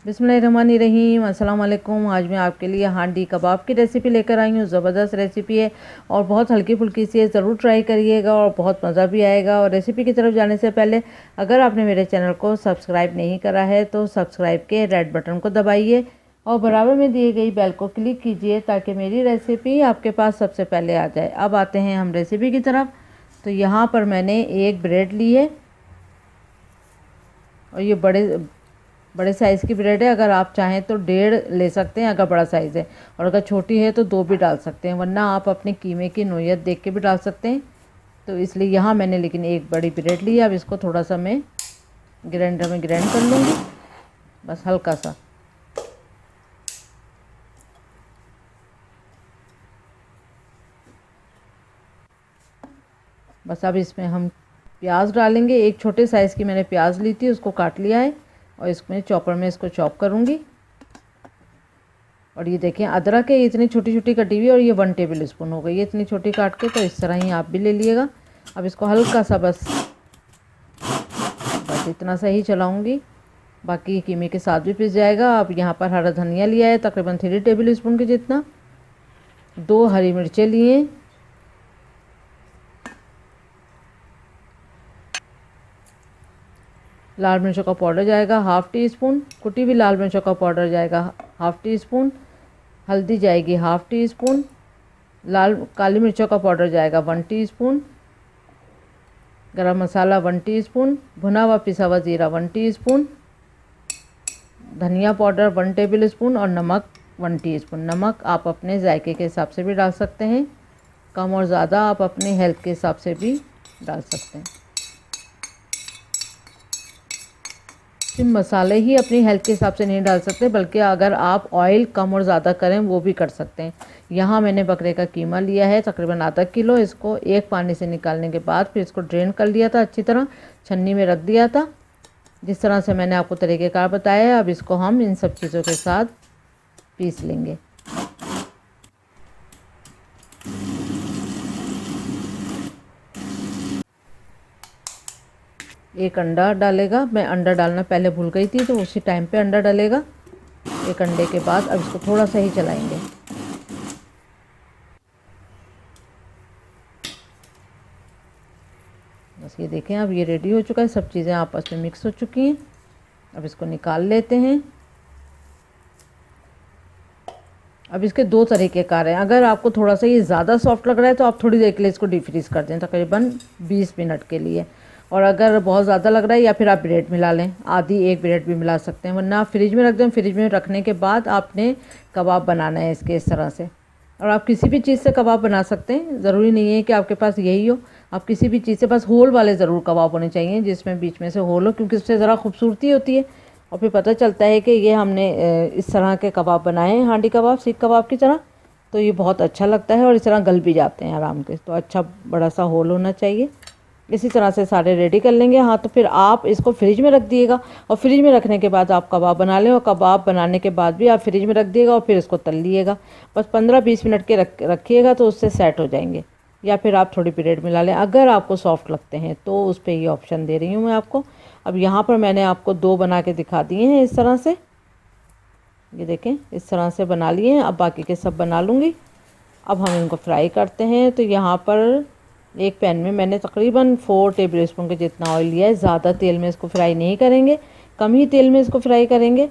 बिस्मिल्लाहिर्रहमानिर्रहीम। अस्सलाम वालेकुम। आज मैं आपके लिए हांडी कबाब की रेसिपी लेकर आई हूँ। ज़बरदस्त रेसिपी है और बहुत हल्की फुल्की सी है। ज़रूर ट्राई करिएगा और बहुत मज़ा भी आएगा। और रेसिपी की तरफ जाने से पहले अगर आपने मेरे चैनल को सब्सक्राइब नहीं करा है तो सब्सक्राइब के रेड बटन को दबाइए और बराबर में दी गई बेल को क्लिक कीजिए ताकि मेरी रेसिपी आपके पास सबसे पहले आ जाए। अब आते हैं हम रेसिपी की तरफ। तो यहाँ पर मैंने एक ब्रेड ली है और ये बड़े साइज़ की ब्रेड है। अगर आप चाहें तो 1.5 ले सकते हैं अगर बड़ा साइज़ है, और अगर छोटी है तो 2 भी डाल सकते हैं, वरना आप अपने कीमे की नोयत देख के भी डाल सकते हैं। तो इसलिए यहाँ मैंने लेकिन एक बड़ी ब्रेड ली है। अब इसको थोड़ा सा मैं ग्राइंडर में ग्राइंड कर लूँगी, बस हल्का सा। बस अब इसमें हम प्याज डालेंगे। एक छोटे साइज़ की मैंने प्याज ली थी, उसको काट लिया है और इसमें चॉपर में इसको चॉप करूँगी। और ये देखें अदरक है, इतनी छोटी छोटी कटी हुई और ये 1 टेबल स्पून हो गई है इतनी छोटी काट के। तो इस तरह ही आप भी ले लीजिएगा। अब इसको हल्का सा बस इतना सा ही चलाऊँगी, बाकी कीमे के साथ भी पिस जाएगा। अब यहाँ पर हरा धनिया लिया है तकरीबन 3 टेबल स्पून के जितना। 2 हरी मिर्चें लिए, लाल मिर्चों का पाउडर जाएगा 1/2 टी स्पून, कुटी हुई लाल मिर्चों का पाउडर जाएगा 1/2 टी स्पून, हल्दी जाएगी 1/2 टी स्पून, काली मिर्चों का पाउडर जाएगा 1 टी स्पून, गरम मसाला 1 टी स्पून, भुना हुआ पिसा हुआ ज़ीरा 1 टी स्पून, धनिया पाउडर 1 टेबल स्पून और नमक 1 टी स्पून। नमक आप अपने जायके के हिसाब से भी डाल सकते हैं, कम और ज़्यादा आप अपने हेल्थ के हिसाब से भी डाल सकते हैं। सिर्फ मसाले ही अपनी हेल्थ के हिसाब से नहीं डाल सकते, बल्कि अगर आप ऑयल कम और ज़्यादा करें वो भी कर सकते हैं। यहाँ मैंने बकरे का कीमा लिया है तकरीबन आधा किलो। इसको एक पानी से निकालने के बाद फिर इसको ड्रेन कर लिया था, अच्छी तरह छन्नी में रख दिया था, जिस तरह से मैंने आपको तरीक़ेकार बताया है। अब इसको हम इन सब चीज़ों के साथ पीस लेंगे। एक अंडा डालेगा, मैं अंडा डालना पहले भूल गई थी तो उसी टाइम पे अंडा डालेगा। एक अंडे के बाद अब इसको थोड़ा सा ही चलाएंगे। बस ये देखें अब ये रेडी हो चुका है, सब चीज़ें आपस में मिक्स हो चुकी हैं। अब इसको निकाल लेते हैं। अब इसके 2 तरीके कार हैं। अगर आपको थोड़ा सा ये ज़्यादा सॉफ्ट लग रहा है तो आप थोड़ी देर के लिए इसको डीप फ्रीज़ कर दें तकरीबन 20 मिनट के लिए। और अगर बहुत ज़्यादा लग रहा है या फिर आप ब्रेड मिला लें, आधी एक ब्रेड भी मिला सकते हैं, वरना आप फ्रिज में रख दें। फ्रिज में रखने के बाद आपने कबाब बनाना है इसके इस तरह से। और आप किसी भी चीज़ से कबाब बना सकते हैं, ज़रूरी नहीं है कि आपके पास यही हो। आप किसी भी चीज़ से, बस होल वाले ज़रूर कबाब होने चाहिए जिसमें बीच में से होल हो, क्योंकि उससे ज़रा खूबसूरती होती है और फिर पता चलता है कि ये हमने इस तरह के कबाब बनाए हैं, हांडी कबाब, सीख कबाब की तरह। तो ये बहुत अच्छा लगता है और इस तरह गल भी जाते हैं आराम से। तो अच्छा बड़ा सा होल होना चाहिए। इसी तरह से सारे रेडी कर लेंगे। हाँ, तो फिर आप इसको फ्रिज में रख दिएगा और फ्रिज में रखने के बाद आप कबाब बना लें, और कबाब बनाने के बाद भी आप फ्रिज में रख दिएगा और फिर इसको तल लिएगा। बस 15-20 मिनट के रखिएगा तो उससे सेट हो जाएंगे। या फिर आप थोड़ी ब्रेड मिला लें अगर आपको सॉफ्ट लगते हैं तो, उस पर ये ऑप्शन दे रही हूँ मैं आपको। अब यहाँ पर मैंने आपको 2 बना के दिखा दिए हैं इस तरह से। ये देखें इस तरह से बना लिए हैं। अब बाकी के सब बना लूँगी। अब हम इनको फ्राई करते हैं। तो यहाँ पर एक पैन में मैंने तकरीबन 4 टेबल स्पून के जितना ऑयल लिया है। ज़्यादा तेल में इसको फ्राई नहीं करेंगे, कम ही तेल में इसको फ्राई करेंगे।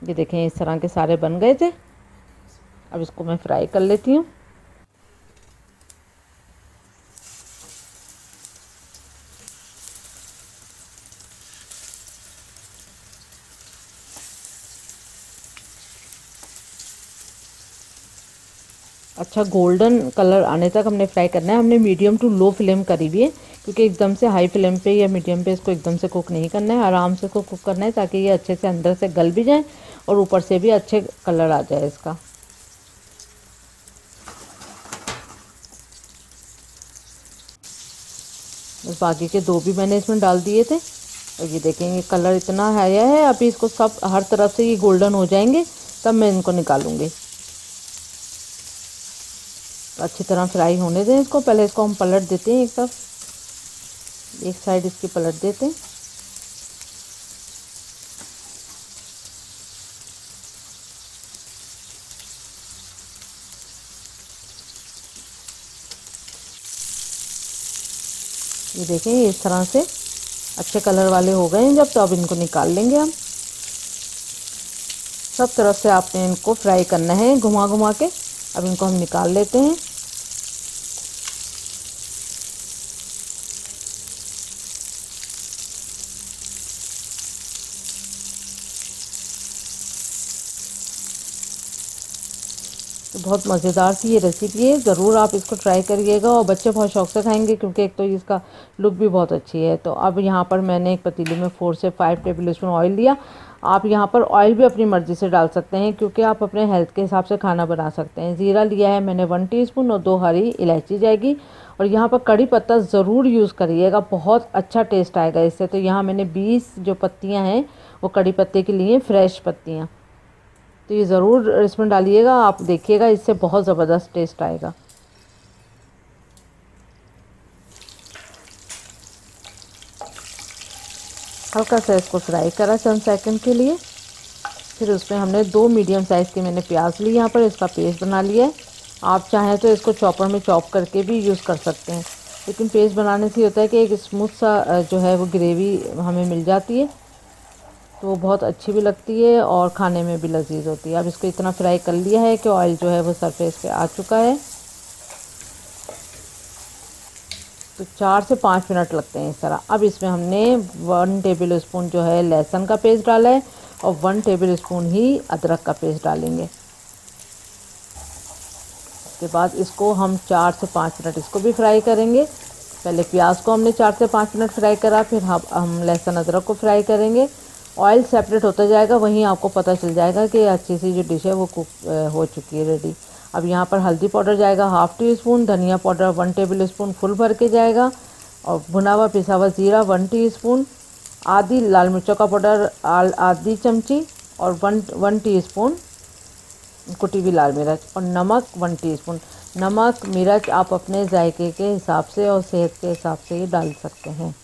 ये देखें इस तरह के सारे बन गए थे। अब इसको मैं फ्राई कर लेती हूँ। अच्छा गोल्डन कलर आने तक हमने फ्राई करना है। हमने मीडियम टू लो फ्लेम करी हुई है, क्योंकि एकदम से हाई फ्लेम पे या मीडियम पे इसको एकदम से कुक नहीं करना है, आराम से इसको कुक करना है ताकि ये अच्छे से अंदर से गल भी जाए और ऊपर से भी अच्छे कलर आ जाए इसका। बस बाकी के 2 भी मैंने इसमें डाल दिए थे। और ये देखें ये कलर इतना आया है। अभी इसको सब हर तरफ से ये गोल्डन हो जाएंगे तब मैं इनको निकालूंगी। अच्छी तरह फ्राई होने दें इसको। पहले इसको हम पलट देते हैं, एक साइड इसकी पलट देते हैं। ये देखें इस तरह से अच्छे कलर वाले हो गए हैं जब, तो अब इनको निकाल लेंगे हम। सब तरफ से आपने इनको फ्राई करना है घुमा घुमा के। अब इनको हम निकाल लेते हैं। तो बहुत मज़ेदार सी ये रेसिपी है, ज़रूर आप इसको ट्राई करिएगा और बच्चे बहुत शौक से खाएंगे क्योंकि एक तो इसका लुक भी बहुत अच्छी है। तो अब यहाँ पर मैंने एक पतीले में 4 से 5 टेबल स्पून ऑयल लिया। आप यहाँ पर ऑयल भी अपनी मर्ज़ी से डाल सकते हैं क्योंकि आप अपने हेल्थ के हिसाब से खाना बना सकते हैं। ज़ीरा लिया है मैंने 1 टीस्पून और 2 हरी इलायची जाएगी। और यहाँ पर कड़ी पत्ता ज़रूर यूज़ करिएगा, बहुत अच्छा टेस्ट आएगा इससे। तो यहाँ मैंने 20 जो पत्तियाँ हैं वो कड़ी पत्ते के लिए फ्रेश पत्तियाँ, तो ये ज़रूर इसमें डालिएगा, आप देखिएगा इससे बहुत ज़बरदस्त टेस्ट आएगा। हल्का सा इसको फ्राई करा चंद सेकंड के लिए। फिर उसमें हमने 2 मीडियम साइज़ के मैंने प्याज ली, यहाँ पर इसका पेस्ट बना लिया है। आप चाहें तो इसको चॉपर में चॉप करके भी यूज़ कर सकते हैं, लेकिन पेस्ट बनाने से होता है कि एक स्मूथ सा जो है वो ग्रेवी हमें मिल जाती है, तो वो बहुत अच्छी भी लगती है और खाने में भी लजीज होती है। अब इसको इतना फ्राई कर लिया है कि ऑयल जो है वो सरफेस पे आ चुका है। तो 4 से 5 मिनट लगते हैं इस तरह। अब इसमें हमने 1 टेबल स्पून जो है लहसुन का पेस्ट डाला है और 1 टेबल स्पून ही अदरक का पेस्ट डालेंगे। उसके बाद इसको हम 4 से 5 मिनट इसको भी फ्राई करेंगे। पहले प्याज को हमने 4 से 5 मिनट फ्राई करा, फिर हम लहसुन अदरक को फ्राई करेंगे। ऑयल सेपरेट होता जाएगा, वहीं आपको पता चल जाएगा कि अच्छी सी जो डिश है वो कुक हो चुकी है, रेडी। अब यहाँ पर हल्दी पाउडर जाएगा 1/2 टीस्पून, धनिया पाउडर 1 टेबल स्पून फुल भर के जाएगा, और भुना हुआ पिसा हुआ ज़ीरा 1 टीस्पून, आधी लाल मिर्चों का पाउडर आधी चमची, और 1 टीस्पून कुटी हुई लाल मिर्च, और नमक 1 टीस्पून। नमक मिर्च आप अपने जायके के हिसाब से और सेहत के हिसाब से ही डाल सकते हैं।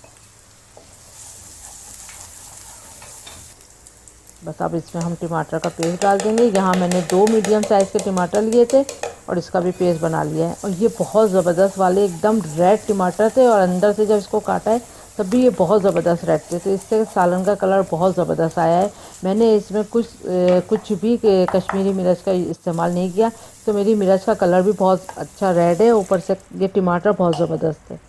बस अब इसमें हम टमाटर का पेस्ट डाल देंगे। यहाँ मैंने 2 मीडियम साइज़ के टमाटर लिए थे और इसका भी पेस्ट बना लिया है। और ये बहुत ज़बरदस्त वाले एकदम रेड टमाटर थे, और अंदर से जब इसको काटा है तब भी ये बहुत ज़बरदस्त रेड थे, तो इससे सालन का कलर बहुत ज़बरदस्त आया है। मैंने इसमें कुछ भी कश्मीरी मिर्च का इस्तेमाल नहीं किया, तो मेरी मिर्च का कलर भी बहुत अच्छा रेड है। ऊपर से ये टमाटर बहुत ज़बरदस्त है।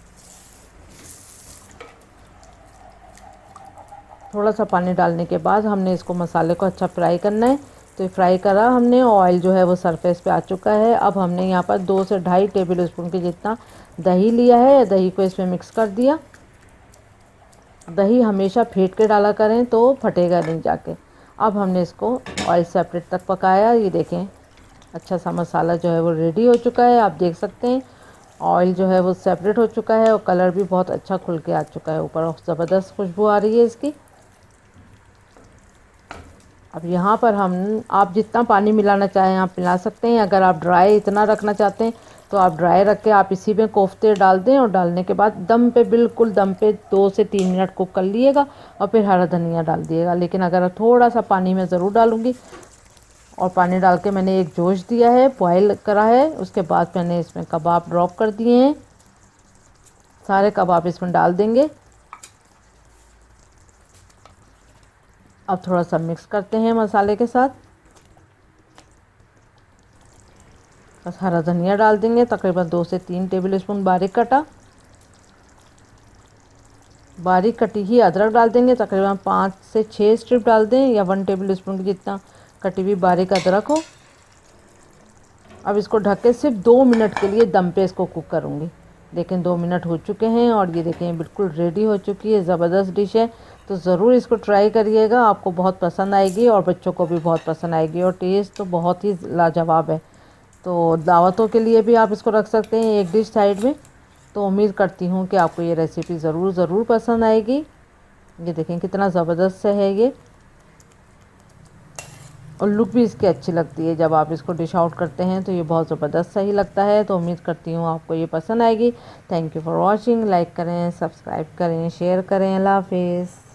थोड़ा सा पानी डालने के बाद हमने इसको मसाले को अच्छा फ्राई करना है। तो फ्राई करा हमने, ऑयल जो है वो सरफेस पे आ चुका है। अब हमने यहाँ पर 2 से 2.5 टेबल स्पून के जितना दही लिया है, दही को इसमें मिक्स कर दिया। दही हमेशा फेंट के डाला करें तो फटेगा नहीं जाके। अब हमने इसको ऑयल सेपरेट तक पकाया। ये देखें अच्छा सा मसाला जो है वो रेडी हो चुका है, आप देख सकते हैं। ऑयल जो है वो सेपरेट हो चुका है और कलर भी बहुत अच्छा खुल के आ चुका है ऊपर, और ज़बरदस्त खुशबू आ रही है इसकी। अब यहाँ पर आप जितना पानी मिलाना चाहें आप मिला सकते हैं। अगर आप ड्राई इतना रखना चाहते हैं तो आप ड्राई रख के आप इसी में कोफ्ते डाल दें, और डालने के बाद दम पे, बिल्कुल दम पे 2 से 3 मिनट कुक कर लिएगा, और फिर हरा धनिया डाल दिएगा। लेकिन अगर थोड़ा सा पानी मैं ज़रूर डालूँगी, और पानी डाल के मैंने एक जोश दिया है, बॉयल करा है। उसके बाद मैंने इसमें कबाब ड्रॉप कर दिए हैं, सारे कबाब इसमें डाल देंगे। अब थोड़ा सा मिक्स करते हैं मसाले के साथ। बस हरा धनिया डाल देंगे, तकरीबन 2 से 3 टेबल स्पून बारीक कटी ही अदरक डाल देंगे, तकरीबन 5 से 6 स्ट्रिप डाल दें, या 1 टेबल स्पून की जितना कटी हुई बारीक अदरक हो। अब इसको ढक के सिर्फ 2 मिनट के लिए दम पे इसको कुक करूँगी। देखें 2 मिनट हो चुके हैं और ये देखें बिल्कुल रेडी हो चुकी है, ज़बरदस्त डिश है। तो ज़रूर इसको ट्राई करिएगा, आपको बहुत पसंद आएगी और बच्चों को भी बहुत पसंद आएगी, और टेस्ट तो बहुत ही लाजवाब है। तो दावतों के लिए भी आप इसको रख सकते हैं एक डिश साइड में। तो उम्मीद करती हूँ कि आपको ये रेसिपी ज़रूर पसंद आएगी। ये देखें कितना ज़बरदस्त है ये, और लुक भी इसकी अच्छी लगती है। जब आप इसको डिश आउट करते हैं तो ये बहुत ज़बरदस्त सही लगता है। तो उम्मीद करती हूँ आपको ये पसंद आएगी। Thank you for watching. Like करें, सब्सक्राइब करें, शेयर करें। अल्लाह हाफिज़।